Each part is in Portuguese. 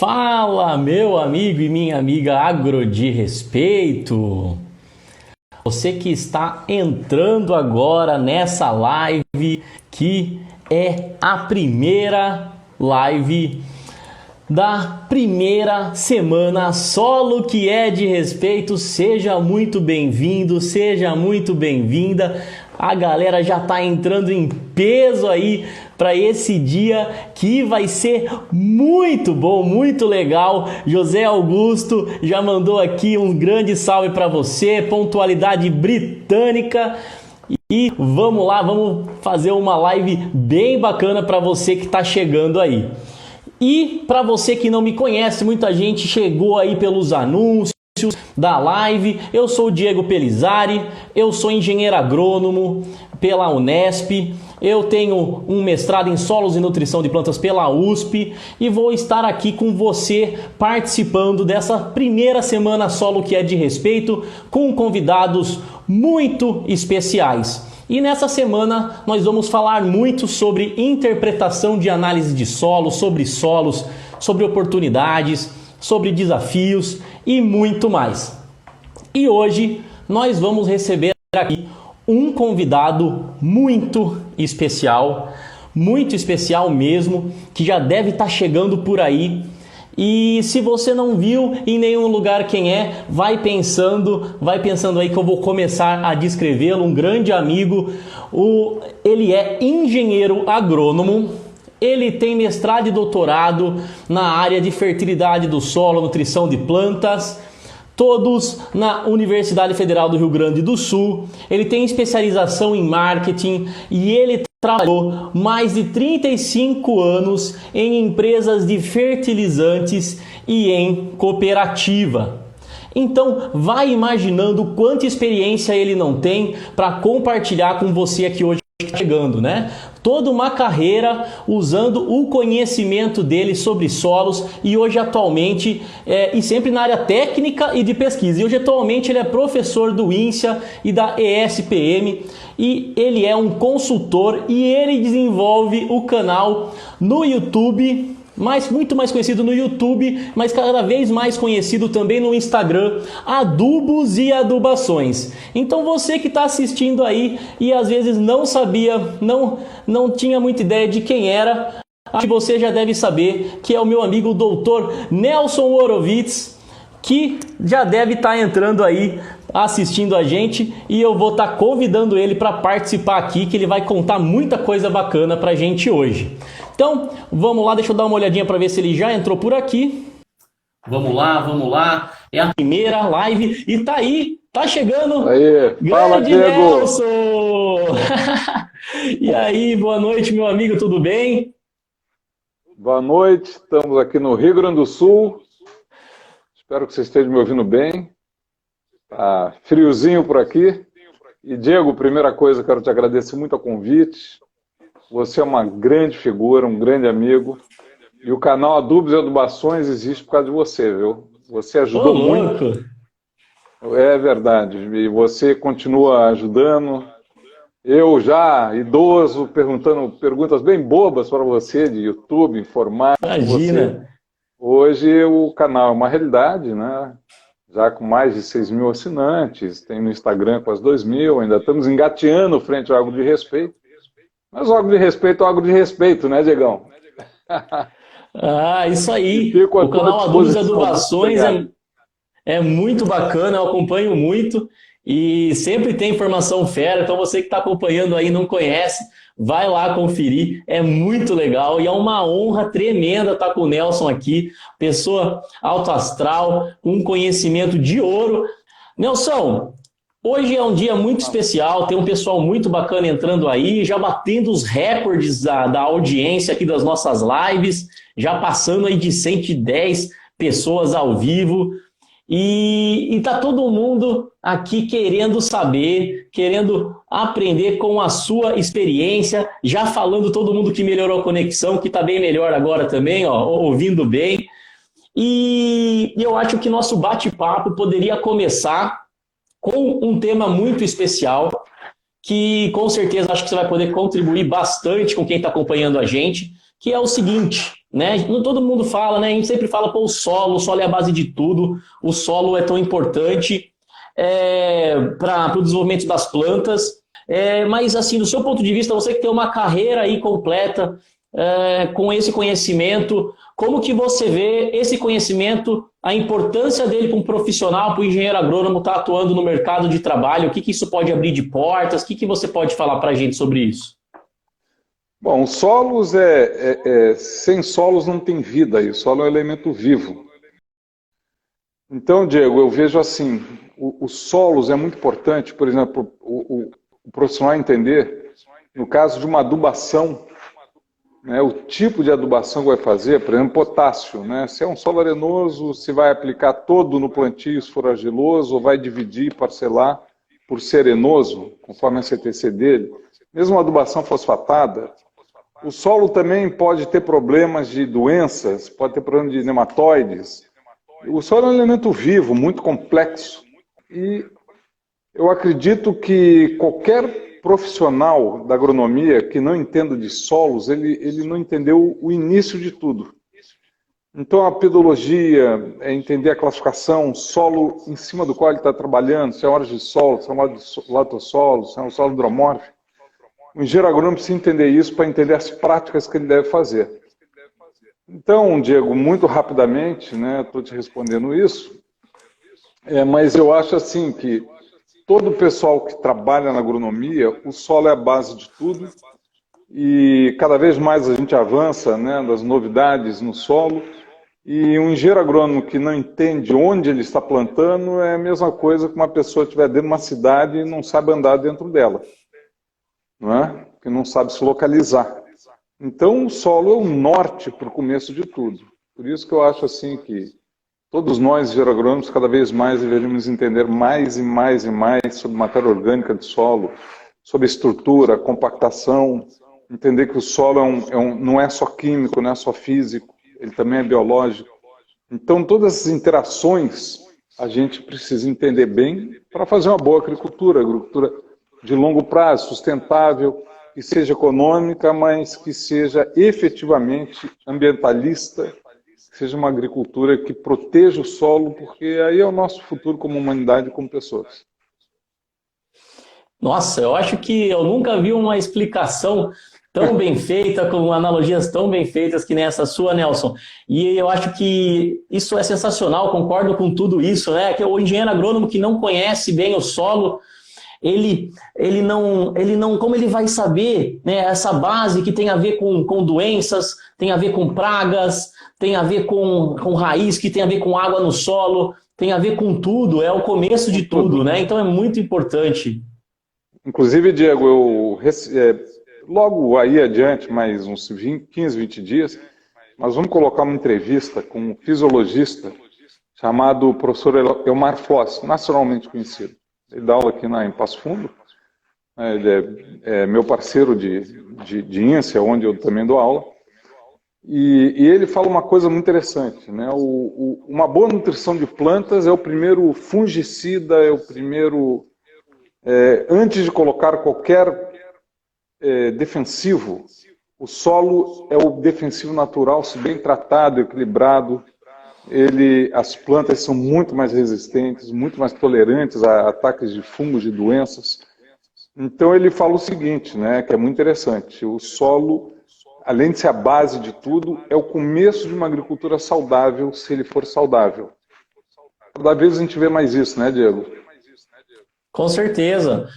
Fala, meu amigo e minha amiga agro de respeito. Você que está entrando agora nessa live, que é a primeira live da primeira semana solo que é de respeito. Seja muito bem-vindo, seja muito bem-vinda. A galera já está entrando em peso aí para esse dia que vai ser muito bom, muito legal. José Augusto já mandou aqui um grande salve para você, pontualidade britânica. E vamos lá, vamos fazer uma live bem bacana para você que está chegando aí. E para você que não me conhece, muita gente chegou aí pelos anúncios da live. Eu sou o Diego Pelizari, eu sou engenheiro agrônomo pela Unesp, eu tenho um mestrado em solos e nutrição de plantas pela USP e vou estar aqui com você participando dessa primeira semana solo que é de respeito com convidados muito especiais. E nessa semana nós vamos falar muito sobre interpretação de análise de solos, sobre oportunidades, sobre desafios e muito mais. E hoje nós vamos receber aqui um convidado muito especial mesmo, que já deve estar chegando por aí. E se você não viu em nenhum lugar quem é, vai pensando aí que eu vou começar a descrevê-lo. Um grande amigo, ele é engenheiro agrônomo, ele tem mestrado e doutorado na área de fertilidade do solo, nutrição de plantas, todos na Universidade Federal do Rio Grande do Sul. Ele tem especialização em marketing e ele trabalhou mais de 35 anos em empresas de fertilizantes e em cooperativa. Então, vai imaginando quanta experiência ele não tem para compartilhar com você aqui hoje chegando, né? Toda uma carreira usando o conhecimento dele sobre solos e hoje atualmente, e sempre na área técnica e de pesquisa. E hoje atualmente ele é professor do INSEA e da ESPM e ele é um consultor e ele desenvolve o canal no YouTube, muito mais conhecido no YouTube, mas cada vez mais conhecido também no Instagram, Adubos e Adubações. Então você que está assistindo aí e às vezes não sabia, não tinha muita ideia de quem era, acho que você já deve saber que é o meu amigo doutor Nelson Horowitz, que já deve estar entrando aí, assistindo a gente, e eu vou estar convidando ele para participar aqui, que ele vai contar muita coisa bacana para a gente hoje. Então, vamos lá, deixa eu dar uma olhadinha para ver se ele já entrou por aqui. Vamos lá. É a primeira live e tá aí, tá chegando. Aí, fala, Grande Diego. Nelson! E aí, boa noite, meu amigo, tudo bem? Boa noite, estamos aqui no Rio Grande do Sul. Espero que você esteja me ouvindo bem. Tá friozinho por aqui. E, Diego, primeira coisa, quero te agradecer muito o convite. Você é uma grande figura, um grande amigo. E o canal Adubos e Adubações existe por causa de você, viu? Você ajudou muito. É verdade. E você continua ajudando. Eu já, idoso, perguntando perguntas bem bobas para você de YouTube, informática. Imagina. Hoje o canal é uma realidade, né? Já com mais de 6 mil assinantes, tem no Instagram quase 2 mil, ainda estamos engateando frente ao Agro de Respeito. Mas o Agro de Respeito é o Agro de Respeito, né, Diegão? Ah, isso aí. Fico à O canal Adubos e disposição. Adubações é muito bacana, eu acompanho muito e sempre tem informação fera, então você que está acompanhando aí e não conhece, vai lá conferir, é muito legal e é uma honra tremenda estar com o Nelson aqui, pessoa alto astral, com conhecimento de ouro. Nelson, hoje é um dia muito especial, tem um pessoal muito bacana entrando aí, já batendo os recordes da audiência aqui das nossas lives, já passando aí de 110 pessoas ao vivo. E tá todo mundo aqui querendo saber, querendo aprender com a sua experiência, já falando todo mundo que melhorou a conexão, que tá bem melhor agora também, ó, ouvindo bem. E eu acho que nosso bate-papo poderia começar com um tema muito especial, que com certeza acho que você vai poder contribuir bastante com quem está acompanhando a gente, que é o seguinte, né? Todo mundo fala, né? A gente sempre fala, pô, o solo é a base de tudo, o solo é tão importante para o desenvolvimento das plantas. Mas, assim, do seu ponto de vista, você que tem uma carreira aí completa com esse conhecimento, como que você vê esse conhecimento, a importância dele para um profissional, para o engenheiro agrônomo estar atuando no mercado de trabalho? O que que isso pode abrir de portas? O que que você pode falar para a gente sobre isso? Bom, os solos sem solos não tem vida, e o solo é um elemento vivo. Então, Diego, eu vejo assim, os solos é muito importante, por exemplo, o profissional entender, no caso de uma adubação, né, o tipo de adubação que vai fazer, por exemplo, potássio, né? Se é um solo arenoso, se vai aplicar todo no plantio, se for argiloso, ou vai dividir, parcelar por ser arenoso, conforme a CTC dele. Mesmo uma adubação fosfatada, o solo também pode ter problemas de doenças, pode ter problema de nematóides. O solo é um elemento vivo, muito complexo. E eu acredito que qualquer profissional da agronomia que não entenda de solos, ele não entendeu o início de tudo. Então a pedologia é entender a classificação, solo em cima do qual ele está trabalhando, se é um argissolo, se é um latossolo, se é um solo hidromórfico. O engenheiro agrônomo precisa entender isso para entender as práticas que ele deve fazer. Então, Diego, muito rapidamente, né, estou te respondendo isso, mas eu acho assim que todo o pessoal que trabalha na agronomia, o solo é a base de tudo e cada vez mais a gente avança, né, das novidades no solo, e um engenheiro agrônomo que não entende onde ele está plantando é a mesma coisa que uma pessoa estiver dentro de uma cidade e não sabe andar dentro dela, não é? Que não sabe se localizar. Então o solo é o norte para o começo de tudo. Por isso que eu acho assim que todos nós, engenheiros agrônomos, cada vez mais deveríamos entender mais e mais e mais sobre matéria orgânica de solo, sobre estrutura, compactação, entender que o solo não é só químico, não é só físico, ele também é biológico. Então todas essas interações a gente precisa entender bem para fazer uma boa agricultura de longo prazo, sustentável, que seja econômica, mas que seja efetivamente ambientalista, que seja uma agricultura que proteja o solo, porque aí é o nosso futuro como humanidade e como pessoas. Nossa, eu acho que eu nunca vi uma explicação tão bem feita, com analogias tão bem feitas que nessa sua, Nelson. E eu acho que isso é sensacional, concordo com tudo isso, né? Que o engenheiro agrônomo que não conhece bem o solo, ele não, como ele vai saber, né, essa base que tem a ver com doenças, tem a ver com pragas, tem a ver com raiz, que tem a ver com água no solo, tem a ver com tudo, é o começo de tudo, né? Então é muito importante. Inclusive, Diego, logo aí adiante, mais uns 15, 20 dias, nós vamos colocar uma entrevista com um fisiologista chamado professor Elmar Foss, nacionalmente conhecido. Ele dá aula aqui em Passo Fundo, ele é meu parceiro de INSEA, onde eu também dou aula, e ele fala uma coisa muito interessante, né? Uma boa nutrição de plantas é o primeiro fungicida, é o primeiro, antes de colocar qualquer defensivo, o solo é o defensivo natural, se bem tratado, equilibrado, as plantas são muito mais resistentes, muito mais tolerantes a ataques de fungos, de doenças. Então ele fala o seguinte, né, que é muito interessante, o solo, além de ser a base de tudo, é o começo de uma agricultura saudável, se ele for saudável. Cada vez a gente vê mais isso, né, Diego? Com certeza.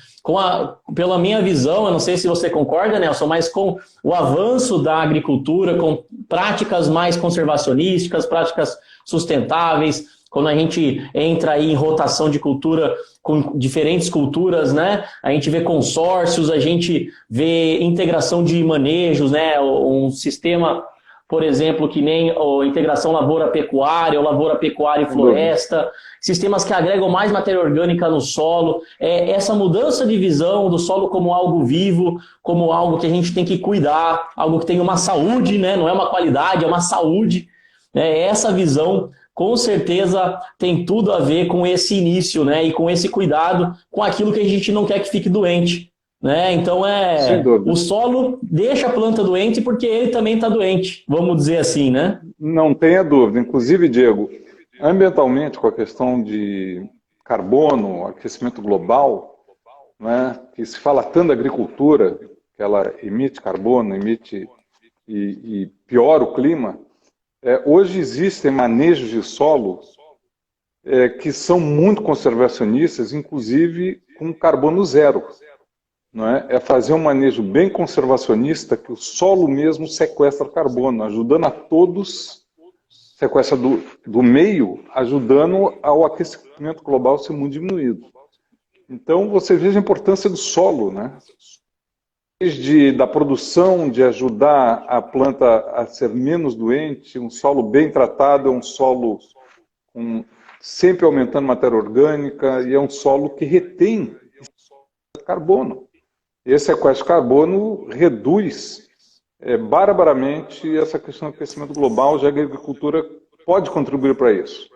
Pela minha visão, eu não sei se você concorda, Nelson, mas com o avanço da agricultura, com práticas mais conservacionísticas, práticas sustentáveis, quando a gente entra aí em rotação de cultura com diferentes culturas, né? A gente vê consórcios, a gente vê integração de manejos, né? Um sistema, por exemplo, que nem a integração lavoura-pecuária, ou lavoura-pecuária e floresta, sistemas que agregam mais matéria orgânica no solo, essa mudança de visão do solo como algo vivo, como algo que a gente tem que cuidar, algo que tem uma saúde, né? Não é uma qualidade, é uma saúde. Essa visão, com certeza, tem tudo a ver com esse início, né? E com esse cuidado, com aquilo que a gente não quer que fique doente. né? Então Sem dúvida. o solo deixa a planta doente porque ele também está doente, vamos dizer assim, né? Não tenha dúvida. Inclusive, Diego, ambientalmente, com a questão de carbono, aquecimento global, né, que se fala tanto da agricultura, que ela emite carbono, emite e piora o clima, hoje existem manejos de solo que são muito conservacionistas, inclusive com carbono zero. Não é? É fazer um manejo bem conservacionista que o solo mesmo sequestra carbono, ajudando a todos, sequestra do meio, ajudando ao aquecimento global ser muito diminuído. Então, você veja a importância do solo, né? Da produção, de ajudar a planta a ser menos doente, um solo bem tratado, é um solo sempre aumentando matéria orgânica, e é um solo que retém carbono. Esse sequestro de carbono reduz barbaramente essa questão do aquecimento global, já que a agricultura pode contribuir para isso.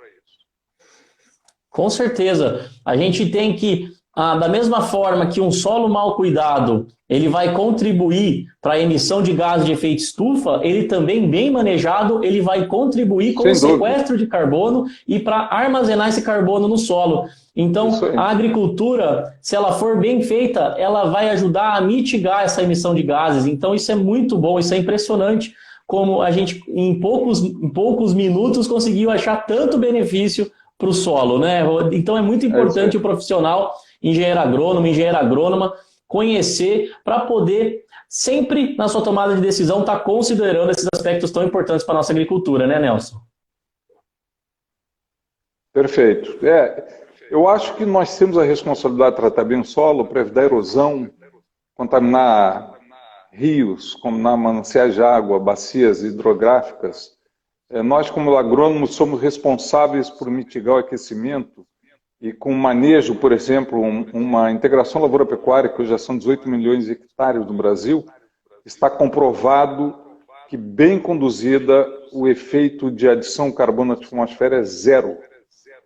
Com certeza. A gente tem que, da mesma forma que um solo mal cuidado, ele vai contribuir para a emissão de gases de efeito estufa, ele também, bem manejado, ele vai contribuir com o sequestro de carbono e para armazenar esse carbono no solo. Então, a agricultura, se ela for bem feita, ela vai ajudar a mitigar essa emissão de gases. Então, isso é muito bom, isso é impressionante, como a gente, em poucos minutos, conseguiu achar tanto benefício para o solo, né? Então, é muito importante o profissional, engenheiro agrônomo, engenheira agrônoma, conhecer para poder, sempre na sua tomada de decisão, estar considerando esses aspectos tão importantes para a nossa agricultura, né, Nelson? Perfeito. Eu acho que nós temos a responsabilidade de tratar bem o solo para evitar erosão, contaminar rios, contaminar mananciais de água, bacias hidrográficas. Nós, como agrônomos, somos responsáveis por mitigar o aquecimento e com manejo, por exemplo, uma integração lavoura-pecuária, que hoje já são 18 milhões de hectares no Brasil, está comprovado que, bem conduzida, o efeito de adição de carbono na atmosfera é zero,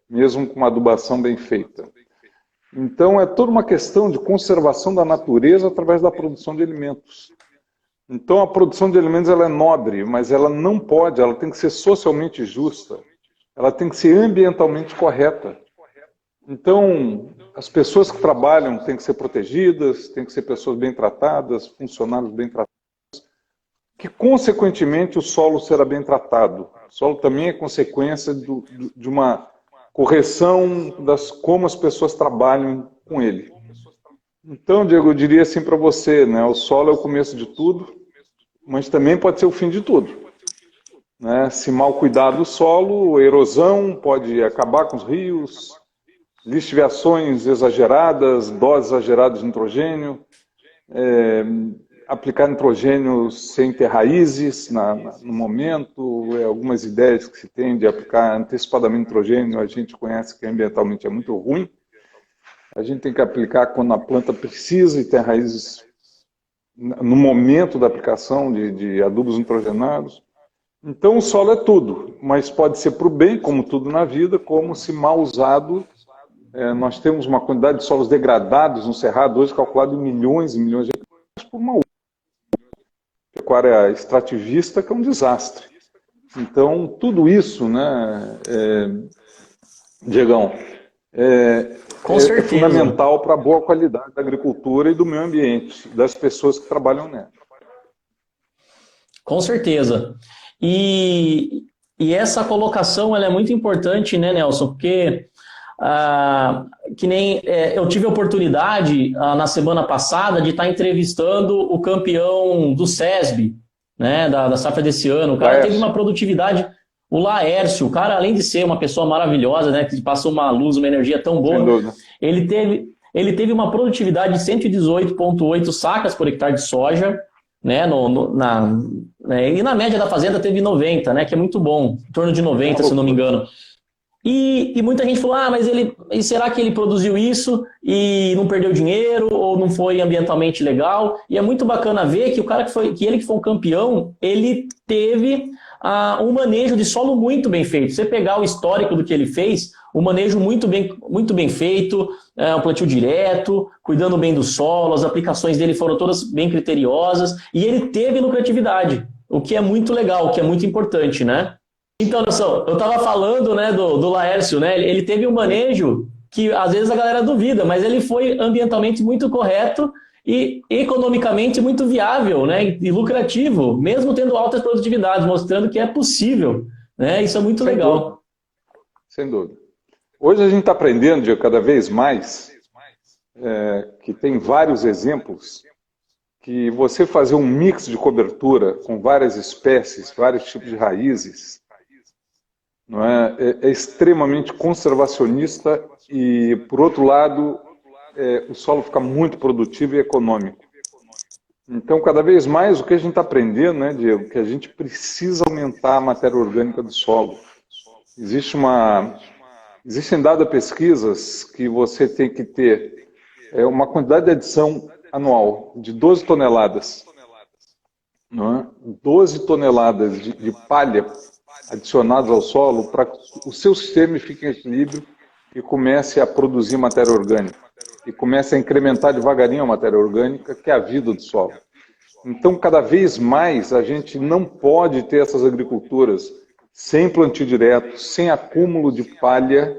mesmo com uma adubação bem feita. Então, é toda uma questão de conservação da natureza através da produção de alimentos. Então, a produção de alimentos ela é nobre, mas ela não pode, ela tem que ser socialmente justa, ela tem que ser ambientalmente correta. Então, as pessoas que trabalham têm que ser protegidas, têm que ser pessoas bem tratadas, funcionários bem tratados, que, consequentemente, o solo será bem tratado. O solo também é consequência de uma correção das como as pessoas trabalham com ele. Então, Diego, eu diria assim para você, né, o solo é o começo de tudo, mas também pode ser o fim de tudo. Né? Se mal cuidado o solo, a erosão pode acabar com os rios, lixiviações exageradas, doses exageradas de nitrogênio, aplicar nitrogênio sem ter raízes no momento, algumas ideias que se tem de aplicar antecipadamente nitrogênio, a gente conhece que ambientalmente é muito ruim. A gente tem que aplicar quando a planta precisa e tem raízes no momento da aplicação de adubos nitrogenados. Então o solo é tudo, mas pode ser para o bem, como tudo na vida, como se mal usado. Nós temos uma quantidade de solos degradados no Cerrado, hoje calculado em milhões e milhões de hectares por uma pecuária extrativista, que é um desastre. Então, tudo isso, né, Diegão, é fundamental para a boa qualidade da agricultura e do meio ambiente, das pessoas que trabalham nela. Com certeza. E essa colocação ela é muito importante, né, Nelson? Porque que nem eu tive a oportunidade na semana passada de estar entrevistando o campeão do SESB, né, da safra desse ano. O cara teve uma produtividade, o Laércio, o cara, além de ser uma pessoa maravilhosa, né, que passou uma luz, uma energia tão boa, ele teve uma produtividade de 118,8 sacas por hectare de soja, né, e na média da fazenda teve 90, né, que é muito bom, em torno de 90, se eu não me engano. E muita gente falou, mas será que ele produziu isso e não perdeu dinheiro ou não foi ambientalmente legal? E é muito bacana ver que o cara que ele que foi um campeão, ele teve um manejo de solo muito bem feito. Você pegar o histórico do que ele fez, o manejo muito bem feito, um plantio direto, cuidando bem do solo, as aplicações dele foram todas bem criteriosas, e ele teve lucratividade, o que é muito legal, o que é muito importante, né? Então, eu estava falando, né, do Laércio, né? Ele teve um manejo que às vezes a galera duvida, mas ele foi ambientalmente muito correto e economicamente muito viável, né, e lucrativo, mesmo tendo altas produtividades, mostrando que é possível, né? Isso é muito Sem legal. dúvida. Sem dúvida. Hoje a gente está aprendendo de cada vez mais que tem vários exemplos que você fazer um mix de cobertura com várias espécies, vários tipos de raízes, não é extremamente conservacionista e, por outro lado, o solo fica muito produtivo e econômico. Então, cada vez mais, o que a gente está aprendendo, né, Diego, que a gente precisa aumentar a matéria orgânica do solo. Existem dadas pesquisas que você tem que ter uma quantidade de adição anual de 12 toneladas. Não é? 12 toneladas de palha adicionadas ao solo para que o seu sistema fique em equilíbrio e comece a produzir matéria orgânica. E comece a incrementar devagarinho a matéria orgânica, que é a vida do solo. Então, cada vez mais, a gente não pode ter essas agriculturas sem plantio direto, sem acúmulo de palha,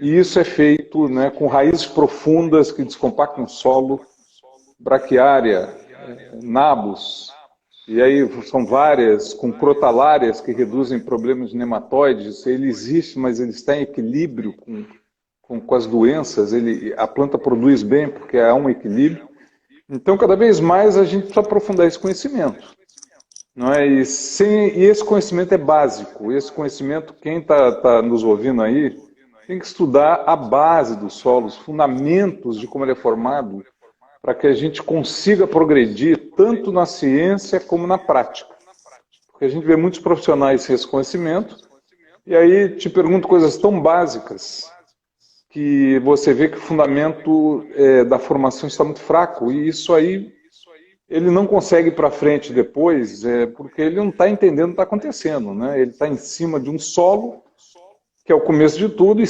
e isso é feito, né, com raízes profundas que descompactam o solo, braquiária, nabos, e aí são várias, com crotalárias que reduzem problemas de nematóides. Ele existe, mas ele está em equilíbrio com as doenças, a planta produz bem porque há um equilíbrio. Então, cada vez mais a gente precisa aprofundar esse conhecimento. Não é? E esse conhecimento é básico. Esse conhecimento, quem está nos ouvindo aí, tem que estudar a base do solo, os fundamentos de como ele é formado, para que a gente consiga progredir tanto na ciência como na prática. Porque a gente vê muitos profissionais sem esse conhecimento, e aí te pergunto coisas tão básicas que você vê que o fundamento da formação está muito fraco, e isso aí ele não consegue ir para frente depois, porque ele não está entendendo o que está acontecendo, né? Ele está em cima de um solo, que é o começo de tudo,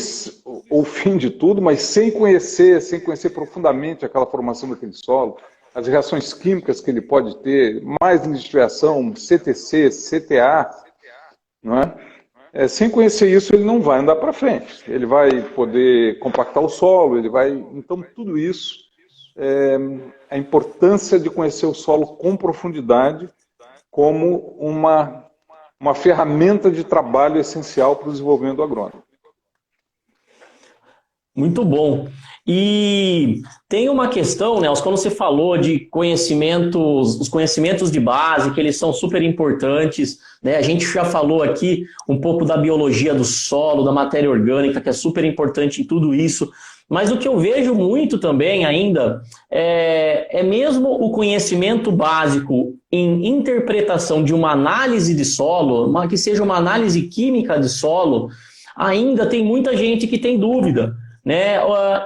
ou o fim de tudo, mas sem conhecer profundamente aquela formação daquele solo, as reações químicas que ele pode ter, mais lixiviação, CTC, CTA, não é? Sem conhecer isso, ele não vai andar para frente. Ele vai poder compactar o solo, Então, tudo isso, a importância de conhecer o solo com profundidade como uma ferramenta de trabalho essencial para o desenvolvimento do agrônomo. Muito bom. E tem uma questão, Nelson, quando você falou de conhecimentos, os conhecimentos de base, que eles são super importantes, né? A gente já falou aqui um pouco da biologia do solo, da matéria orgânica, que é super importante em tudo isso. Mas o que eu vejo muito também ainda é mesmo o conhecimento básico em interpretação de uma análise de solo, que seja uma análise química de solo, ainda tem muita gente que tem dúvida, né?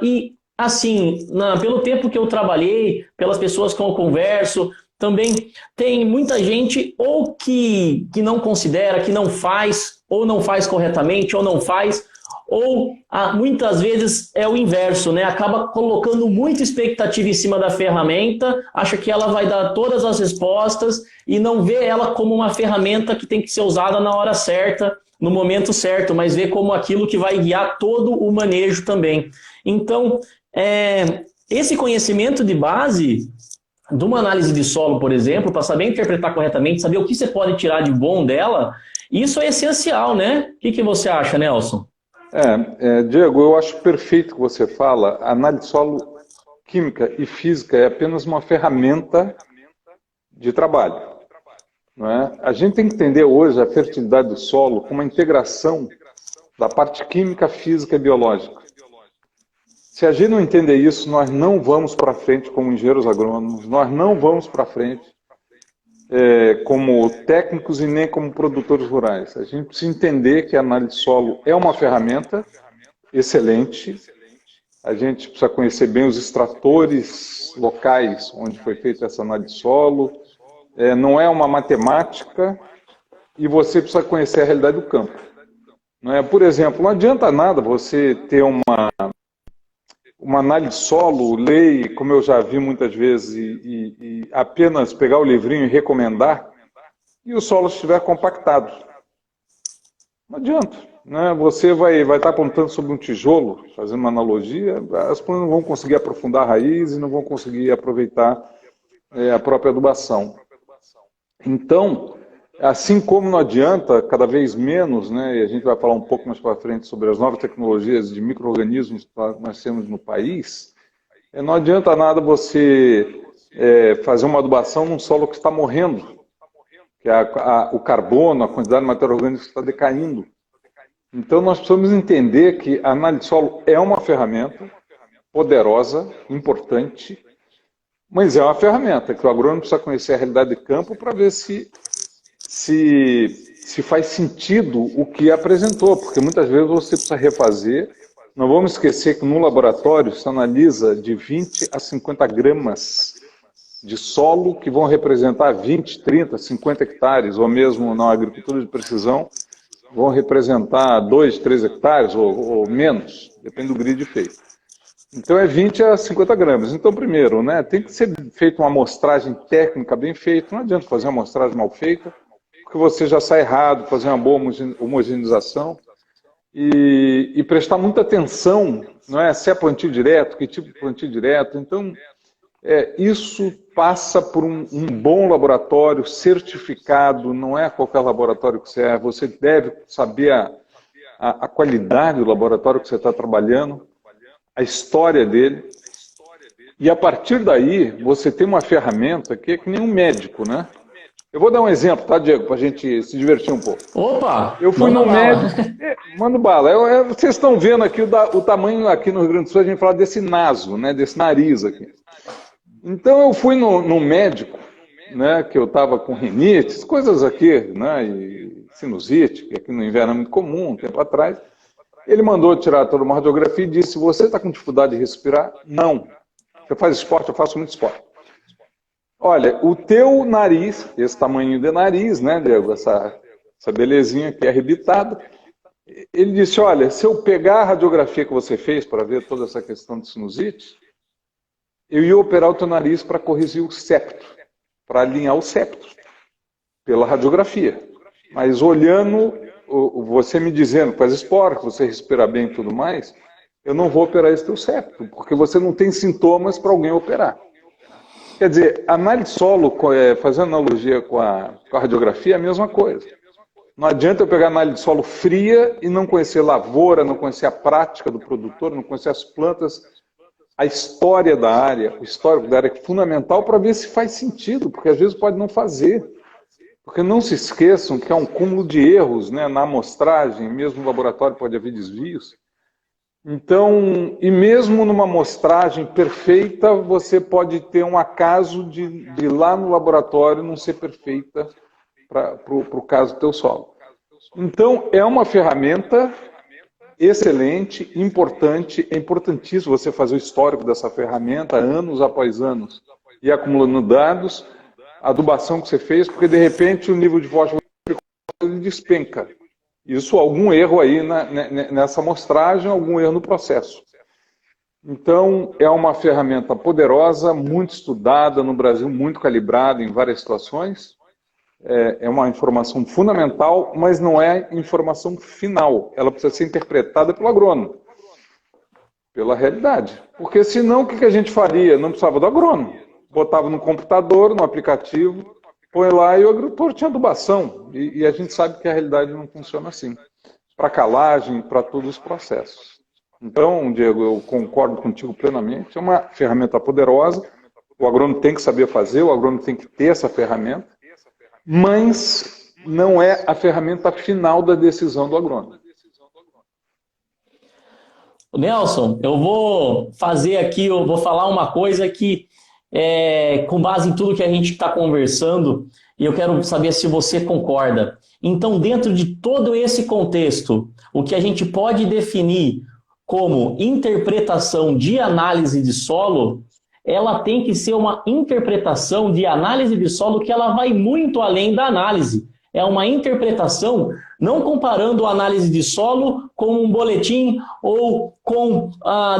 E assim, pelo tempo que eu trabalhei, pelas pessoas que eu converso, também tem muita gente ou que não considera, que não faz, ou não faz corretamente, ou não faz, ou muitas vezes é o inverso, né? Acaba colocando muita expectativa em cima da ferramenta, acha que ela vai dar todas as respostas e não vê ela como uma ferramenta que tem que ser usada na hora certa, no momento certo, mas vê como aquilo que vai guiar todo o manejo também. Então, esse conhecimento de base de uma análise de solo, por exemplo, para saber interpretar corretamente, saber o que você pode tirar de bom dela, isso é essencial, né? O que você acha, Nelson? Diego, eu acho perfeito o que você fala. A análise de solo química e física é apenas uma ferramenta de trabalho. Não é? A gente tem que entender hoje a fertilidade do solo como uma integração da parte química, física e biológica. Se a gente não entender isso, nós não vamos para frente como engenheiros agrônomos, nós não vamos para frente como técnicos e nem como produtores rurais. A gente precisa entender que a análise de solo é uma ferramenta excelente. A gente precisa conhecer bem os extratores locais onde foi feita essa análise de solo. Não é uma matemática, e você precisa conhecer a realidade do campo. Não é? Por exemplo, não adianta nada você ter uma análise de solo, ler, como eu já vi muitas vezes, e apenas pegar o livrinho e recomendar, e o solo estiver compactado. Não adianta. Né? Você vai estar plantando sobre um tijolo, fazendo uma analogia, as plantas não vão conseguir aprofundar a raiz e não vão conseguir aproveitar a própria adubação. Então, assim como não adianta, cada vez menos, né, e a gente vai falar um pouco mais para frente sobre as novas tecnologias de micro-organismos que nós temos no país, não adianta nada você fazer uma adubação num solo que está morrendo, que o carbono, a quantidade de matéria orgânica está decaindo. Então, nós precisamos entender que a análise de solo é uma ferramenta poderosa, importante, mas é uma ferramenta que o agrônomo precisa conhecer a realidade de campo para ver se faz sentido o que apresentou, porque muitas vezes você precisa refazer. Não vamos esquecer que no laboratório se analisa de 20 a 50 gramas de solo que vão representar 20, 30, 50 hectares, ou mesmo na agricultura de precisão, vão representar 2, 3 hectares ou menos, depende do grid feito. Então é 20 a 50 gramas. Então, primeiro, né, tem que ser feita uma amostragem técnica bem feita. Não adianta fazer uma amostragem mal feita, porque você já sai errado, fazer uma boa homogeneização e prestar muita atenção, não é? Se é plantio direto, que tipo de plantio direto. Então, isso passa por um bom laboratório certificado, não é qualquer laboratório que serve. Você deve saber a qualidade do laboratório que você está trabalhando, a história dele. E a partir daí, você tem uma ferramenta que é que nem um médico, né? Eu vou dar um exemplo, tá, Diego, para a gente se divertir um pouco. Opa! Eu fui no médico... Manda bala. Vocês estão vendo aqui o tamanho aqui no Rio Grande do Sul, a gente fala desse naso, né, desse nariz aqui. Então eu fui no médico, né, que eu estava com rinite, coisas aqui, né, e sinusite, que aqui no inverno é muito comum, um tempo atrás. Ele mandou tirar toda uma radiografia e disse: você está com dificuldade de respirar? Não. Você faz esporte? Eu faço muito esporte. Olha, o teu nariz, esse tamanho de nariz, né, Diego, essa belezinha aqui arrebitada, ele disse: olha, se eu pegar a radiografia que você fez para ver toda essa questão de sinusite, eu ia operar o teu nariz para corrigir o septo, para alinhar o septo, pela radiografia. Mas olhando, você me dizendo que faz esporte, que você respira bem e tudo mais, eu não vou operar esse teu septo, porque você não tem sintomas para alguém operar. Quer dizer, análise de solo, fazendo analogia com a radiografia, é a mesma coisa. Não adianta eu pegar análise de solo fria e não conhecer lavoura, não conhecer a prática do produtor, não conhecer as plantas, a história da área, o histórico da área é fundamental para ver se faz sentido, porque às vezes pode não fazer. Porque não se esqueçam que há um cúmulo de erros, né, na amostragem, mesmo no laboratório pode haver desvios. Então, e mesmo numa amostragem perfeita, você pode ter um acaso de lá no laboratório não ser perfeita para o caso do teu solo. Então, é uma ferramenta excelente, importante, é importantíssimo você fazer o histórico dessa ferramenta, anos após anos, e acumulando dados, a adubação que você fez, porque de repente o nível de fósforo despenca. Isso, algum erro aí nessa amostragem, algum erro no processo. Então, é uma ferramenta poderosa, muito estudada no Brasil, muito calibrada em várias situações. É uma informação fundamental, mas não é informação final. Ela precisa ser interpretada pelo agrônomo, pela realidade. Porque senão, o que a gente faria? Não precisava do agrônomo. Botava no computador, no aplicativo, põe lá e o agricultor tinha adubação. E a gente sabe que a realidade não funciona assim. Para calagem, para todos os processos. Então, Diego, eu concordo contigo plenamente. É uma ferramenta poderosa. O agrônomo tem que saber fazer, o agrônomo tem que ter essa ferramenta. Mas não é a ferramenta final da decisão do agrônomo. Nelson, eu vou fazer aqui, eu vou falar uma coisa que, com base em tudo que a gente está conversando, e eu quero saber se você concorda. Então, dentro de todo esse contexto, o que a gente pode definir como interpretação de análise de solo, ela tem que ser uma interpretação de análise de solo que ela vai muito além da análise. é uma interpretação, não comparando a análise de solo com um boletim ou com,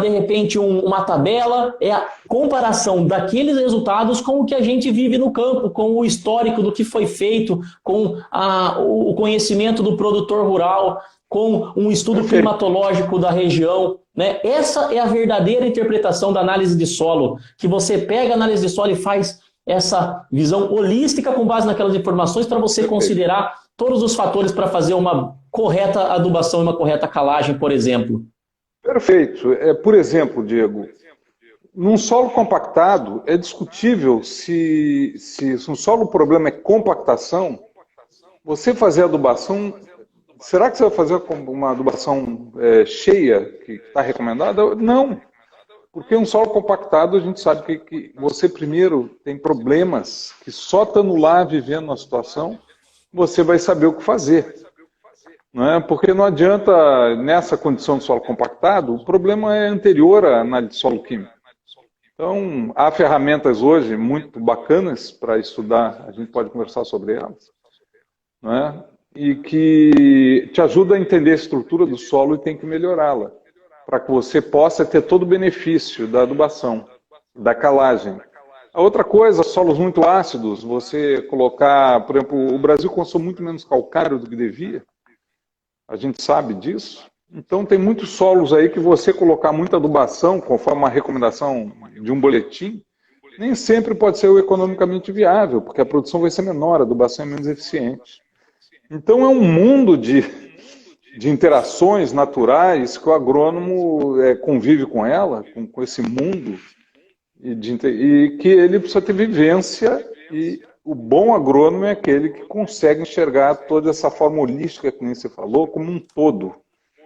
de repente, uma tabela, é a comparação daqueles resultados com o que a gente vive no campo, com o histórico do que foi feito, com o conhecimento do produtor rural, com um estudo climatológico da região, né? Essa é a verdadeira interpretação da análise de solo, que você pega a análise de solo e faz essa visão holística com base naquelas informações para você considerar todos os fatores para fazer uma correta adubação e uma correta calagem, por exemplo. Perfeito. Por exemplo, Diego, num solo compactado, é discutível se um solo o problema é compactação, você fazer adubação, será que você vai fazer uma adubação cheia, que está recomendada? Não. Porque um solo compactado, a gente sabe que você primeiro tem problemas que só estando lá vivendo uma situação, você vai saber o que fazer. Não é? Porque não adianta, nessa condição de solo compactado, o problema é anterior à análise de solo químico. Então, há ferramentas hoje muito bacanas para estudar, a gente pode conversar sobre elas, não é? E que te ajuda a entender a estrutura do solo e tem que melhorá-la, para que você possa ter todo o benefício da adubação, da calagem. A outra coisa, solos muito ácidos, você colocar, por exemplo, o Brasil consome muito menos calcário do que devia, a gente sabe disso. Então tem muitos solos aí que você colocar muita adubação, conforme a recomendação de um boletim, nem sempre pode ser o economicamente viável, porque a produção vai ser menor, a adubação é menos eficiente. Então é um mundo de interações naturais que o agrônomo convive com ela, com esse mundo, e que ele precisa ter vivência, e o bom agrônomo é aquele que consegue enxergar toda essa forma holística, que nem você falou, como um todo,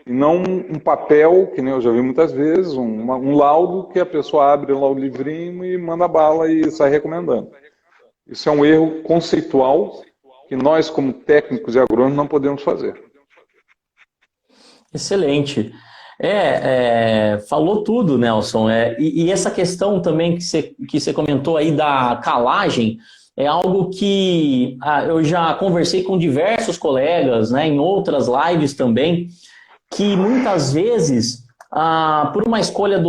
e não um papel, que nem eu já vi muitas vezes, um laudo que a pessoa abre lá o livrinho e manda bala e sai recomendando. Isso é um erro conceitual que nós, como técnicos e agrônomos, não podemos fazer. Excelente. Falou tudo, Nelson. E essa questão também que você comentou aí da calagem é algo que eu já conversei com diversos colegas, né, em outras lives também, que muitas vezes, por uma escolha,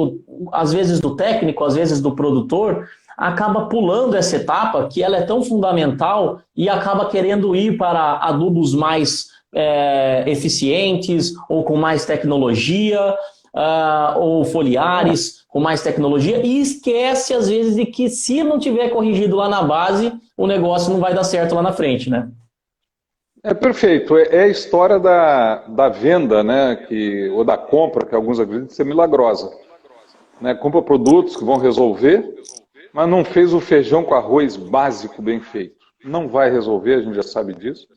às vezes do técnico, às vezes do produtor, acaba pulando essa etapa, que ela é tão fundamental, e acaba querendo ir para adubos mais eficientes, ou com mais tecnologia, ou foliares com mais tecnologia, e esquece às vezes de que se não tiver corrigido lá na base, o negócio não vai dar certo lá na frente, né? Perfeito. É a história da venda, né, ou da compra, que alguns acreditam ser milagrosa. Né, compra produtos que vão resolver, mas não fez o feijão com arroz básico bem feito. Não vai resolver, a gente já sabe disso.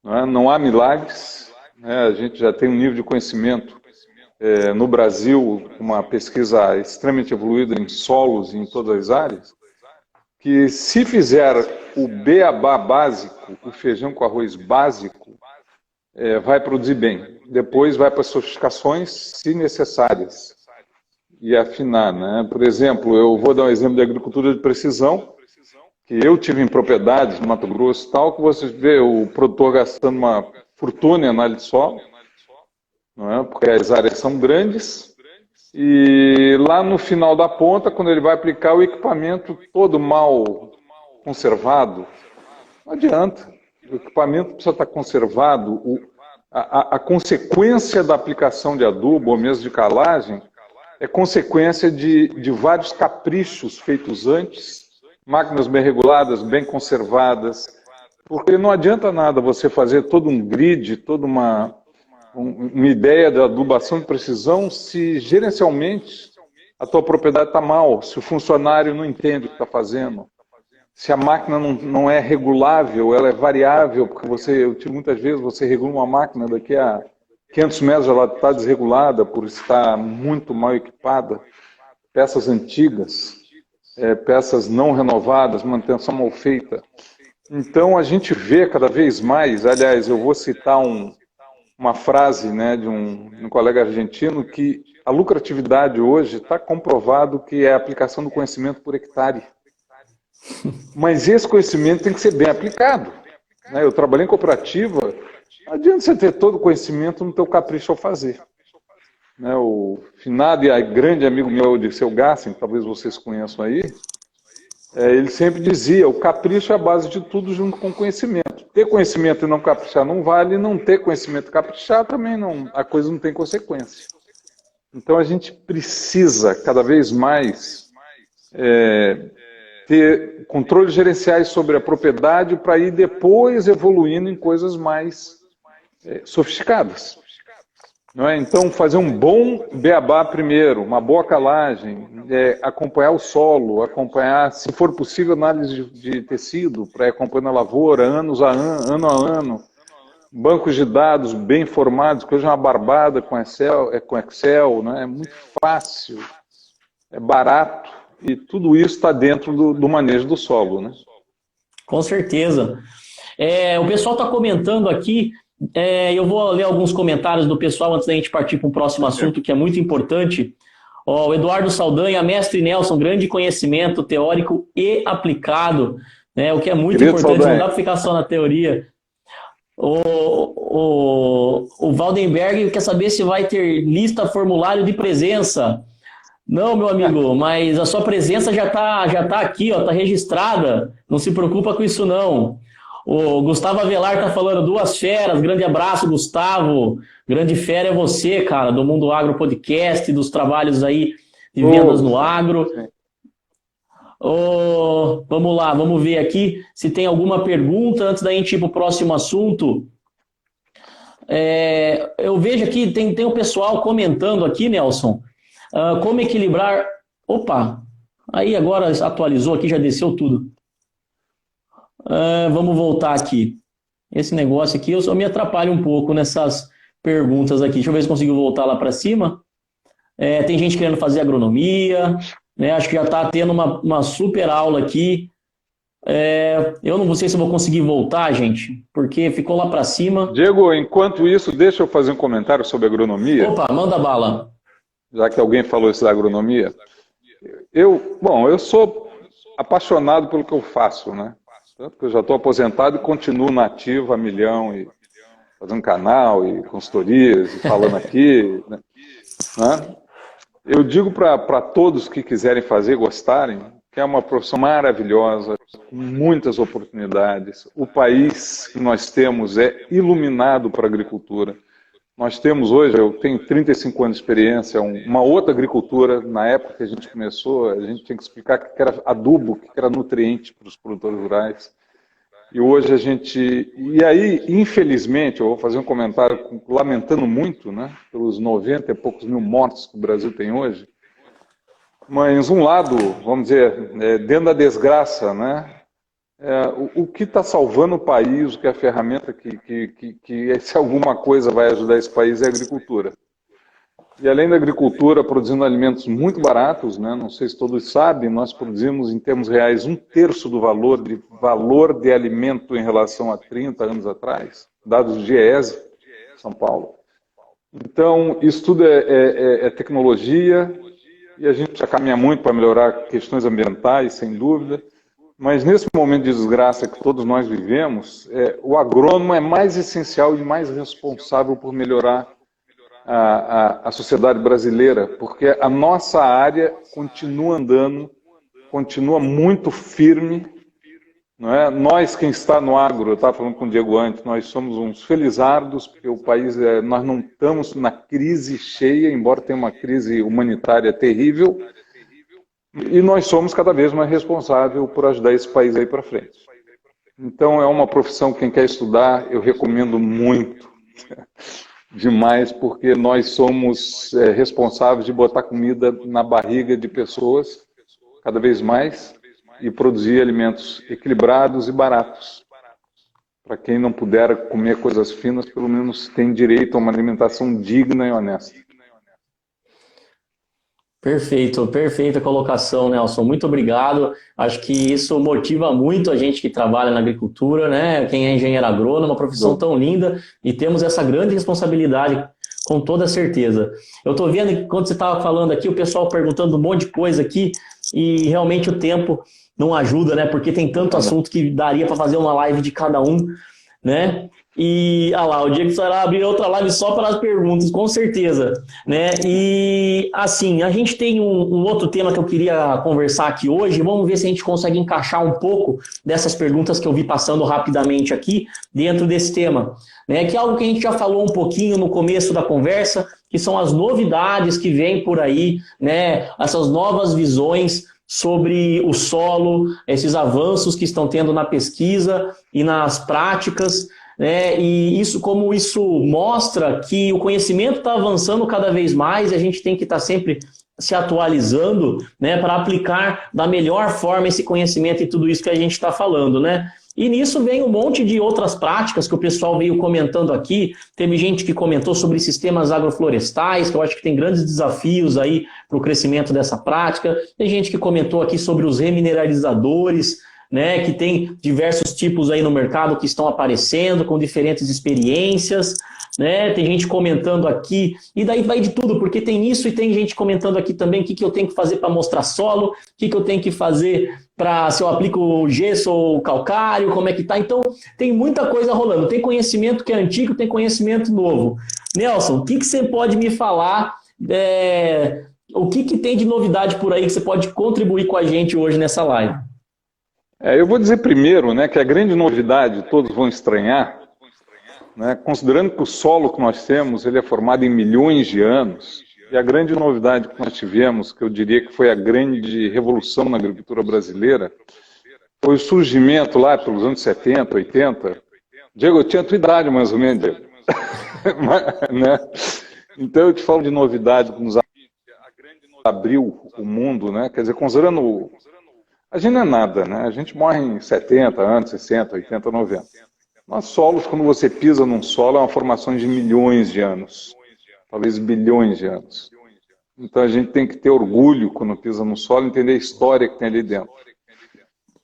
Não há milagres, né? A gente já tem um nível de conhecimento no Brasil, uma pesquisa extremamente evoluída em solos e em todas as áreas, que se fizer o beabá básico, o feijão com arroz básico, vai produzir bem. Depois vai para as sofisticações, se necessárias, e afinar, né? Por exemplo, eu vou dar um exemplo de agricultura de precisão, que eu tive em propriedades no Mato Grosso e tal, que você vê o produtor gastando uma fortuna em análise de solo, não é? Porque as áreas são grandes, e lá no final da ponta, quando ele vai aplicar o equipamento todo mal conservado, não adianta. O equipamento precisa estar conservado, a consequência da aplicação de adubo, ou mesmo de calagem, é consequência de vários caprichos feitos antes, máquinas bem reguladas, bem conservadas, porque não adianta nada você fazer todo um grid, toda uma ideia de adubação de precisão se gerencialmente a tua propriedade está mal, se o funcionário não entende o que está fazendo, se a máquina não é regulável, ela é variável, porque muitas vezes você regula uma máquina, daqui a 500 metros ela está desregulada por estar muito mal equipada, peças antigas, peças não renovadas, manutenção mal feita. Então a gente vê cada vez mais, aliás, eu vou citar uma frase, né, de um colega argentino, que a lucratividade hoje está comprovado que é a aplicação do conhecimento por hectare. Mas esse conhecimento tem que ser bem aplicado. né? Eu trabalhei em cooperativa, não adianta você ter todo o conhecimento no teu capricho ao fazer. Né? O finado e grande amigo meu, Dirceu Gassen, que talvez vocês conheçam aí, ele sempre dizia, o capricho é a base de tudo junto com o conhecimento. Ter conhecimento e não caprichar não vale, não ter conhecimento e caprichar também não, a coisa não tem consequência. Então a gente precisa cada vez mais ter controles gerenciais sobre a propriedade para ir depois evoluindo em coisas mais sofisticadas. Não é? Então, fazer um bom beabá primeiro, uma boa calagem, acompanhar o solo, acompanhar, se for possível, análise de tecido, para ir acompanhando a lavoura, ano a ano, bancos de dados bem formados, que hoje é uma barbada com Excel, né? É muito fácil, é barato, e tudo isso está dentro do manejo do solo. Né? Com certeza. O pessoal está comentando aqui, eu vou ler alguns comentários do pessoal antes da gente partir para um próximo assunto que é muito importante. O Eduardo Saldanha, mestre Nelson, grande conhecimento teórico e aplicado, né, o que é muito importante, Saldanha. Não dá para ficar só na teoria. O Valdenberg quer saber se vai ter lista formulário de presença. Não, meu amigo, mas a sua presença já tá aqui, ó, tá registrada. Não se preocupa com isso, não. O Gustavo Avelar tá falando, duas feras, grande abraço, Gustavo. Grande fera é você, cara, do Mundo Agro Podcast, dos trabalhos aí de vendas no agro. Vamos lá, vamos ver aqui se tem alguma pergunta antes da gente ir pro próximo assunto. Eu vejo aqui, tem o pessoal comentando aqui, Nelson, como equilibrar... Opa, aí agora atualizou aqui, já desceu tudo. Vamos voltar aqui. Esse negócio aqui, eu só me atrapalho um pouco nessas perguntas aqui. Deixa eu ver se consigo voltar lá para cima. Tem gente querendo fazer agronomia, né? Acho que já está tendo uma super aula aqui. Eu não sei se eu vou conseguir voltar, gente, porque ficou lá para cima. Diego, enquanto isso, deixa eu fazer um comentário sobre agronomia. Opa, manda bala. Já que alguém falou isso da agronomia. Eu sou apaixonado pelo que eu faço, né? Tanto que eu já estou aposentado e continuo na ativa a milhão, e fazendo canal e consultorias, e falando aqui. Né? Eu digo para todos que quiserem fazer, gostarem, que é uma profissão maravilhosa, com muitas oportunidades. O país que nós temos é iluminado para a agricultura. Nós temos hoje, eu tenho 35 anos de experiência, uma outra agricultura. Na época que a gente começou, a gente tinha que explicar o que era adubo, o que era nutriente para os produtores rurais. E hoje a gente... E aí, infelizmente, eu vou fazer um comentário lamentando muito, né, pelos 90 e poucos mil mortos que o Brasil tem hoje. Mas um lado, vamos dizer, dentro da desgraça, né, o que está salvando o país, o que é a ferramenta que se alguma coisa vai ajudar esse país é a agricultura. E além da agricultura, produzindo alimentos muito baratos, né? Não sei se todos sabem, nós produzimos em termos reais 1/3 do valor de alimento em relação a 30 anos atrás, dados do GIESE, São Paulo. Então, isso tudo é tecnologia, e a gente precisa caminhar muito para melhorar questões ambientais, sem dúvida. Mas nesse momento de desgraça que todos nós vivemos, o agrônomo é mais essencial e mais responsável por melhorar a sociedade brasileira, porque a nossa área continua andando, continua muito firme. Não é? Nós, quem está no agro, eu estava falando com o Diego antes, nós somos uns felizardos, porque o país, nós não estamos na crise cheia, embora tenha uma crise humanitária terrível, e nós somos cada vez mais responsáveis por ajudar esse país aí para frente. Então é uma profissão que quem quer estudar, eu recomendo muito, demais, porque nós somos responsáveis de botar comida na barriga de pessoas, cada vez mais, e produzir alimentos equilibrados e baratos. Para quem não puder comer coisas finas, pelo menos tem direito a uma alimentação digna e honesta. Perfeito, perfeita colocação, Nelson. Muito obrigado. Acho que isso motiva muito a gente que trabalha na agricultura, né? Quem é engenheiro agrônomo, uma profissão tão linda, e temos essa grande responsabilidade, com toda certeza. Eu estou vendo que quando você estava falando aqui, o pessoal perguntando um monte de coisa aqui, e realmente o tempo não ajuda, né? Porque tem tanto assunto que daria para fazer uma live de cada um. né? E, lá, o Diego vai abrir outra live só para as perguntas, com certeza, né? E, assim, a gente tem um outro tema que eu queria conversar aqui hoje, vamos ver se a gente consegue encaixar um pouco dessas perguntas que eu vi passando rapidamente aqui dentro desse tema, né? Que é algo que a gente já falou um pouquinho no começo da conversa, que são as novidades que vêm por aí, né? Essas novas visões sobre o solo, esses avanços que estão tendo na pesquisa e nas práticas, né? E como isso mostra que o conhecimento está avançando cada vez mais e a gente tem que estar sempre se atualizando, né, para aplicar da melhor forma esse conhecimento e tudo isso que a gente está falando, né? E nisso vem um monte de outras práticas que o pessoal veio comentando aqui. Teve gente que comentou sobre sistemas agroflorestais, que eu acho que tem grandes desafios aí para o crescimento dessa prática. Tem gente que comentou aqui sobre os remineralizadores, né, que tem diversos tipos aí no mercado que estão aparecendo com diferentes experiências, né? Tem gente comentando aqui, e daí vai de tudo, porque tem isso e tem gente comentando aqui também o que eu tenho que fazer para mostrar solo, o que eu tenho que fazer para se eu aplico o gesso ou o calcário, como é que tá. Então, tem muita coisa rolando. Tem conhecimento que é antigo, tem conhecimento novo. Nelson, o que você pode me falar? O que tem de novidade por aí que você pode contribuir com a gente hoje nessa live? Eu vou dizer primeiro, né, que a grande novidade, todos vão estranhar, né, considerando que o solo que nós temos ele é formado em milhões de anos, e a grande novidade que nós tivemos, que eu diria que foi a grande revolução na agricultura brasileira, foi o surgimento lá pelos anos 70, 80. Diego, eu tinha a tua idade mais ou menos, Diego. Né? Então eu te falo de novidade que nos abriu o mundo, né? Quer dizer, considerando... A gente não é nada, né? A gente morre em 70 anos, 60, 80, 90. Mas solos, quando você pisa num solo, é uma formação de milhões de anos. Talvez bilhões de anos. Então a gente tem que ter orgulho quando pisa no solo, entender a história que tem ali dentro.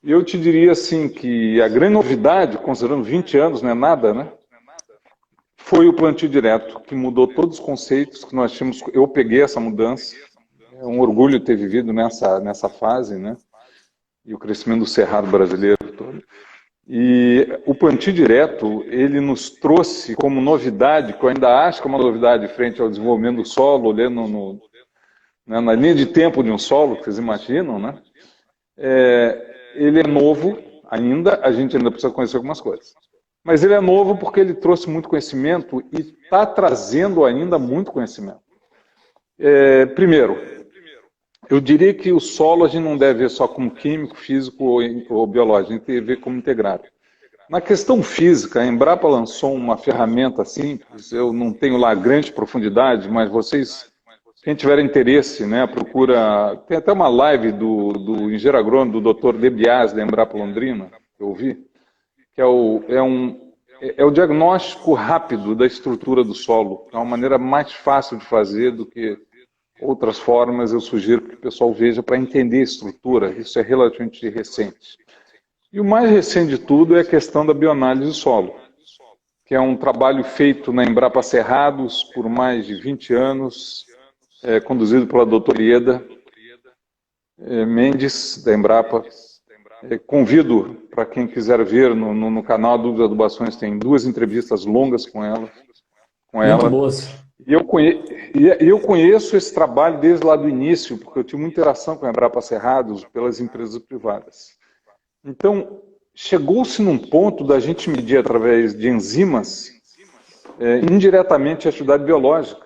E eu te diria assim que a grande novidade, considerando 20 anos, não é nada, né? Foi o plantio direto, que mudou todos os conceitos que nós tínhamos. Eu peguei essa mudança. É um orgulho ter vivido nessa fase, né? E o crescimento do cerrado brasileiro todo. E o plantio direto, ele nos trouxe como novidade, que eu ainda acho que é uma novidade frente ao desenvolvimento do solo, olhando na linha de tempo de um solo, que vocês imaginam, né? Ele é novo ainda, a gente ainda precisa conhecer algumas coisas. Mas ele é novo porque ele trouxe muito conhecimento e está trazendo ainda muito conhecimento. Primeiro, eu diria que o solo a gente não deve ver só como químico, físico ou biológico, a gente tem que ver como integrado. Na questão física, a Embrapa lançou uma ferramenta simples, eu não tenho lá grande profundidade, mas vocês, quem tiver interesse, né, procura... Tem até uma live do engenheiro agrônomo, do Dr. Debias, da Embrapa Londrina, que eu ouvi, que é o diagnóstico rápido da estrutura do solo. É uma maneira mais fácil de fazer do que outras formas. Eu sugiro que o pessoal veja para entender a estrutura. Isso é relativamente recente. E o mais recente de tudo é a questão da bioanálise do solo, que é um trabalho feito na Embrapa Cerrados por mais de 20 anos, conduzido pela doutora Ieda Mendes, da Embrapa. Convido para quem quiser ver no canal Dúvidas Adubações, tem 2 entrevistas longas com ela. Muito boas. E eu conheço esse trabalho desde lá do início, porque eu tive muita interação com a Embrapa Cerrados pelas empresas privadas. Então, chegou-se num ponto da gente medir através de enzimas, indiretamente a atividade biológica.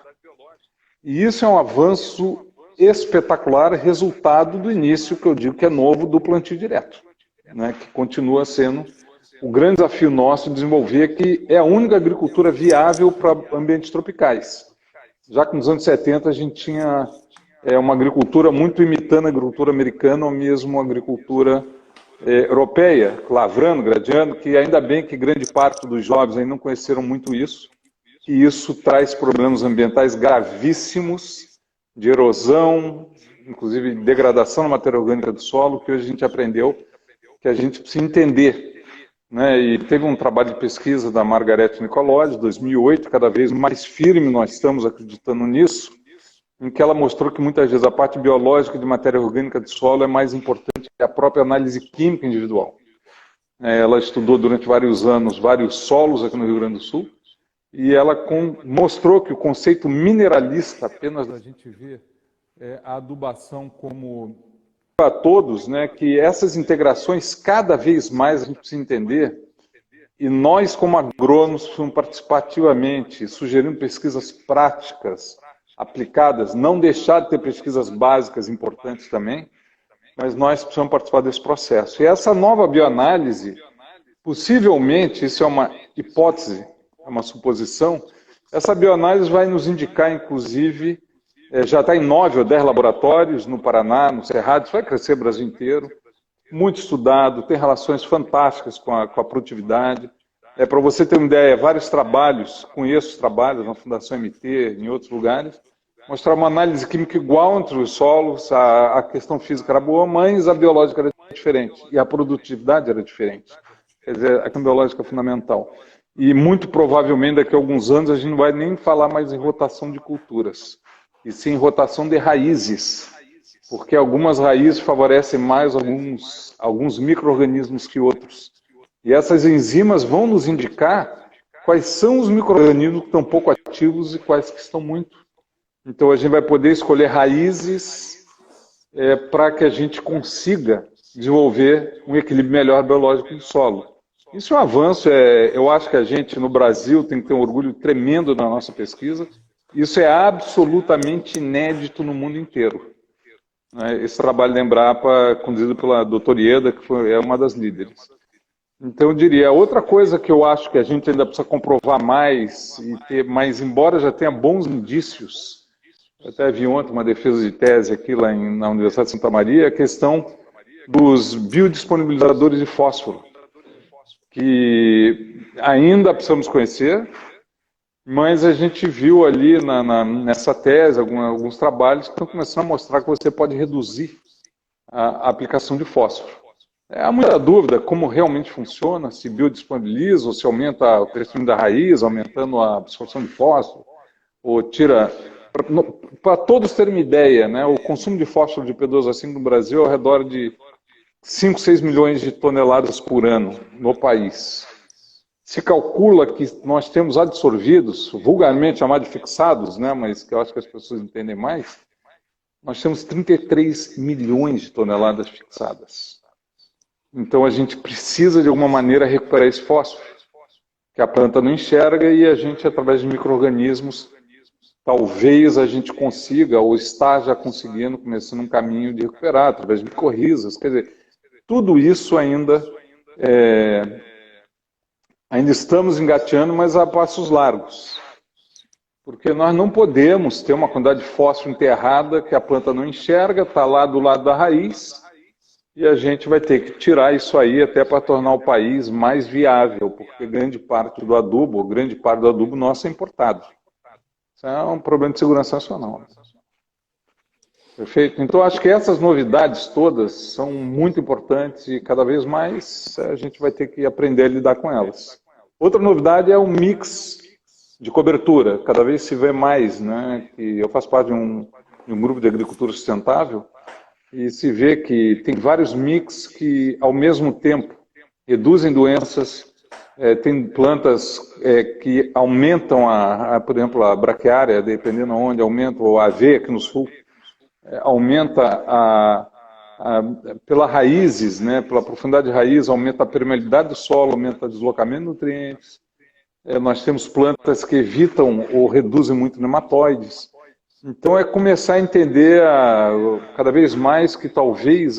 E isso é um avanço espetacular, resultado do início, que eu digo que é novo, do plantio direto, né, que continua sendo o grande desafio nosso desenvolver, que é a única agricultura viável para ambientes tropicais. Já que nos anos 70 a gente tinha uma agricultura muito imitando a agricultura americana ou mesmo a agricultura europeia, lavrando, gradeando, que ainda bem que grande parte dos jovens ainda não conheceram muito isso, que isso traz problemas ambientais gravíssimos, de erosão, inclusive degradação da matéria orgânica do solo, que hoje a gente aprendeu que a gente precisa entender, né? E teve um trabalho de pesquisa da Margaret Nicolodi, de 2008, cada vez mais firme nós estamos acreditando nisso, em que ela mostrou que muitas vezes a parte biológica de matéria orgânica do solo é mais importante que a própria análise química individual. Ela estudou durante vários anos vários solos aqui no Rio Grande do Sul, e ela mostrou que o conceito mineralista, apenas da gente ver a adubação como para todos, né, que essas integrações cada vez mais a gente precisa entender, e nós como agrônomos precisamos participar ativamente, sugerindo pesquisas práticas, aplicadas, não deixar de ter pesquisas básicas importantes também, mas nós precisamos participar desse processo. E essa nova bioanálise, possivelmente, isso é uma hipótese, é uma suposição, essa bioanálise vai nos indicar, inclusive, já está em 9 ou 10 laboratórios no Paraná, no Cerrado, isso vai crescer o Brasil inteiro, muito estudado, tem relações fantásticas com a produtividade. Para você ter uma ideia, vários trabalhos, conheço os trabalhos na Fundação MT, em outros lugares, mostrar uma análise química igual entre os solos, a questão física era boa, mas a biológica era diferente, e a produtividade era diferente. Quer dizer, a questão biológica é fundamental. E muito provavelmente daqui a alguns anos a gente não vai nem falar mais em rotação de culturas, e sim em rotação de raízes, porque algumas raízes favorecem mais alguns micro-organismos que outros. E essas enzimas vão nos indicar quais são os micro-organismos que estão pouco ativos e quais que estão muito. Então a gente vai poder escolher raízes para que a gente consiga desenvolver um equilíbrio melhor biológico do solo. Isso é um avanço, eu acho que a gente no Brasil tem que ter um orgulho tremendo na nossa pesquisa. Isso é absolutamente inédito no mundo inteiro. Esse trabalho da Embrapa, conduzido pela doutora Ieda, que é uma das líderes. Então eu diria, outra coisa que eu acho que a gente ainda precisa comprovar mais, mas embora já tenha bons indícios, eu até vi ontem uma defesa de tese aqui lá na Universidade de Santa Maria, a questão dos biodisponibilizadores de fósforo, que ainda precisamos conhecer, mas a gente viu ali nessa tese alguns trabalhos que estão começando a mostrar que você pode reduzir a aplicação de fósforo. Há muita dúvida como realmente funciona, se biodisponibiliza ou se aumenta o crescimento da raiz, aumentando a absorção de fósforo, ou tira... Para todos terem uma ideia, né, o consumo de fósforo de P2A5 no Brasil é ao redor de 5, 6 milhões de toneladas por ano no país. Se calcula que nós temos absorvidos, vulgarmente chamados de fixados, né, mas que eu acho que as pessoas entendem mais, nós temos 33 milhões de toneladas fixadas. Então a gente precisa de alguma maneira recuperar esse fósforo, que a planta não enxerga, e a gente, através de micro-organismos, talvez a gente consiga, ou está já conseguindo, começando um caminho de recuperar, através de micorrizas. Quer dizer, tudo isso ainda estamos engateando, mas a passos largos. Porque nós não podemos ter uma quantidade de fósforo enterrada que a planta não enxerga, está lá do lado da raiz, e a gente vai ter que tirar isso aí até para tornar o país mais viável, porque grande parte do adubo nosso é importado. Isso é um problema de segurança nacional. Perfeito? Então, acho que essas novidades todas são muito importantes e cada vez mais a gente vai ter que aprender a lidar com elas. Outra novidade é o mix de cobertura. Cada vez se vê mais, né? Que eu faço parte de um grupo de agricultura sustentável, e se vê que tem vários mix que, ao mesmo tempo, reduzem doenças. Tem plantas que aumentam, por exemplo, a braquiária, dependendo de onde aumenta, ou a aveia aqui no sul, aumenta pela raízes, né, pela profundidade de raiz, aumenta a permeabilidade do solo, aumenta o deslocamento de nutrientes. Nós temos plantas que evitam ou reduzem muito nematóides. Então começar a entender cada vez mais que talvez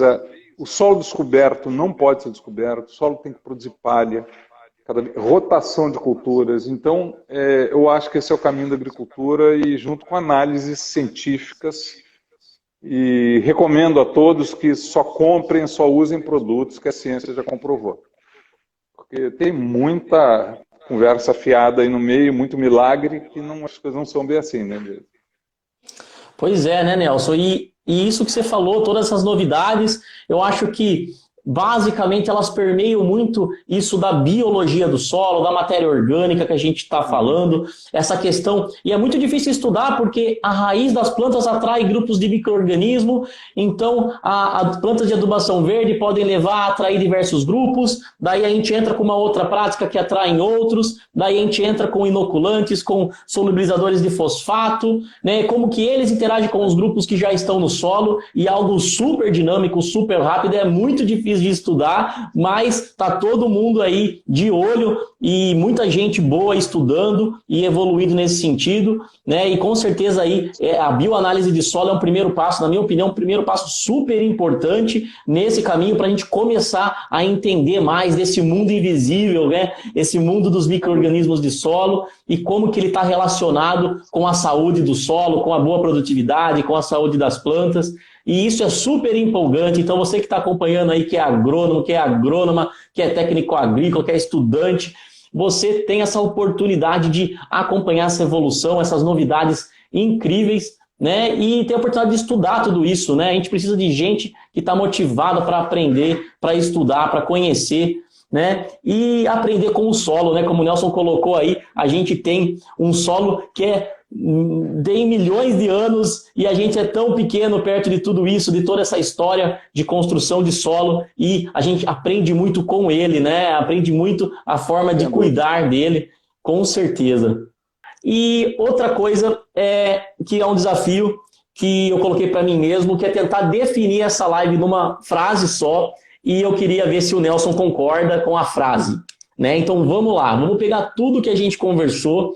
o solo descoberto não pode ser descoberto, o solo tem que produzir palha, rotação de culturas. Então eu acho que esse é o caminho da agricultura, e junto com análises científicas, e recomendo a todos que só comprem, só usem produtos que a ciência já comprovou. Porque tem muita conversa fiada aí no meio, muito milagre, que as coisas não são bem assim, né, Diego? Pois é, né, Nelson? E isso que você falou, todas essas novidades, eu acho que basicamente elas permeiam muito isso da biologia do solo, da matéria orgânica que a gente está falando, essa questão, e é muito difícil estudar porque a raiz das plantas atrai grupos de micro-organismo, então as plantas de adubação verde podem levar a atrair diversos grupos, daí a gente entra com uma outra prática que atrai em outros, daí a gente entra com inoculantes, com solubilizadores de fosfato, né, como que eles interagem com os grupos que já estão no solo, e algo super dinâmico, super rápido, é muito difícil de estudar, mas tá todo mundo aí de olho e muita gente boa estudando e evoluindo nesse sentido, né? E com certeza aí a bioanálise de solo é um primeiro passo, na minha opinião, um primeiro passo super importante nesse caminho para a gente começar a entender mais desse mundo invisível, né? Esse mundo dos micro-organismos de solo e como que ele está relacionado com a saúde do solo, com a boa produtividade, com a saúde das plantas. E isso é super empolgante, então você que está acompanhando aí, que é agrônomo, que é agrônoma, que é técnico agrícola, que é estudante, você tem essa oportunidade de acompanhar essa evolução, essas novidades incríveis, né? E ter a oportunidade de estudar tudo isso, né? A gente precisa de gente que está motivada para aprender, para estudar, para conhecer, né? E aprender com o solo, né? Como o Nelson colocou aí, a gente tem um solo que tem milhões de anos e a gente é tão pequeno perto de tudo isso, de toda essa história de construção de solo, e a gente aprende muito com ele, né? Aprende muito a forma de cuidar dele, com certeza. E outra coisa que é um desafio que eu coloquei para mim mesmo, que é tentar definir essa live numa frase só, e eu queria ver se o Nelson concorda com a frase, né? Então vamos lá, vamos pegar tudo que a gente conversou.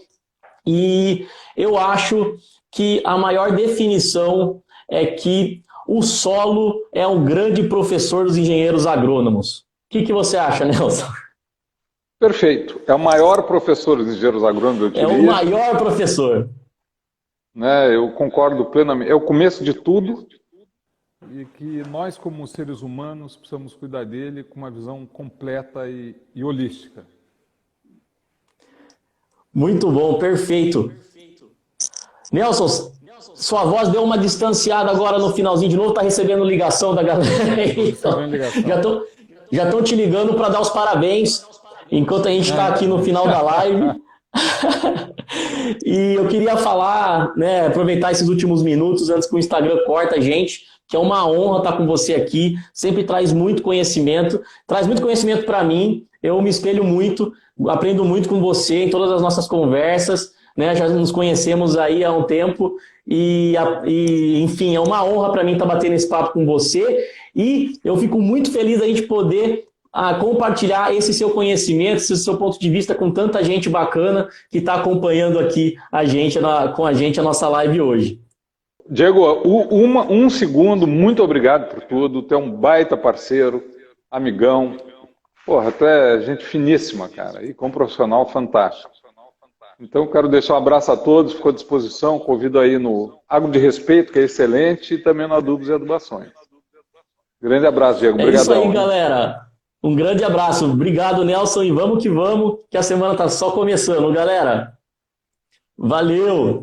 E eu acho que a maior definição é que o solo é um grande professor dos engenheiros agrônomos. O que você acha, Nelson? Perfeito. É o maior professor dos engenheiros agrônomos, eu diria. É o maior professor. Né, eu concordo plenamente. É o começo de tudo. E que nós, como seres humanos, precisamos cuidar dele com uma visão completa e holística. Muito bom, perfeito. Nelson, sua voz deu uma distanciada agora no finalzinho de novo, está recebendo ligação da galera. Então, já estão te ligando para dar os parabéns, enquanto a gente está aqui no final da live. E eu queria falar, né, aproveitar esses últimos minutos antes que o Instagram corta a gente, que é uma honra estar com você aqui, sempre traz muito conhecimento para mim, eu me espelho muito, aprendo muito com você em todas as nossas conversas, né? Já nos conhecemos aí há um tempo e enfim, é uma honra para mim estar batendo esse papo com você, e eu fico muito feliz a gente poder compartilhar esse seu conhecimento, esse seu ponto de vista com tanta gente bacana que está acompanhando aqui com a gente a nossa live hoje. Diego, um segundo, muito obrigado por tudo, tu é um baita parceiro, amigão, porra, tu é gente finíssima, cara, e com um profissional fantástico. Então, quero deixar um abraço a todos, fico à disposição, convido aí no Agro de Respeito, que é excelente, e também no Adubos e Adubações. Grande abraço, Diego, obrigadão. É isso aí, galera. Um grande abraço. Obrigado, Nelson, e vamos, que a semana tá só começando, galera. Valeu!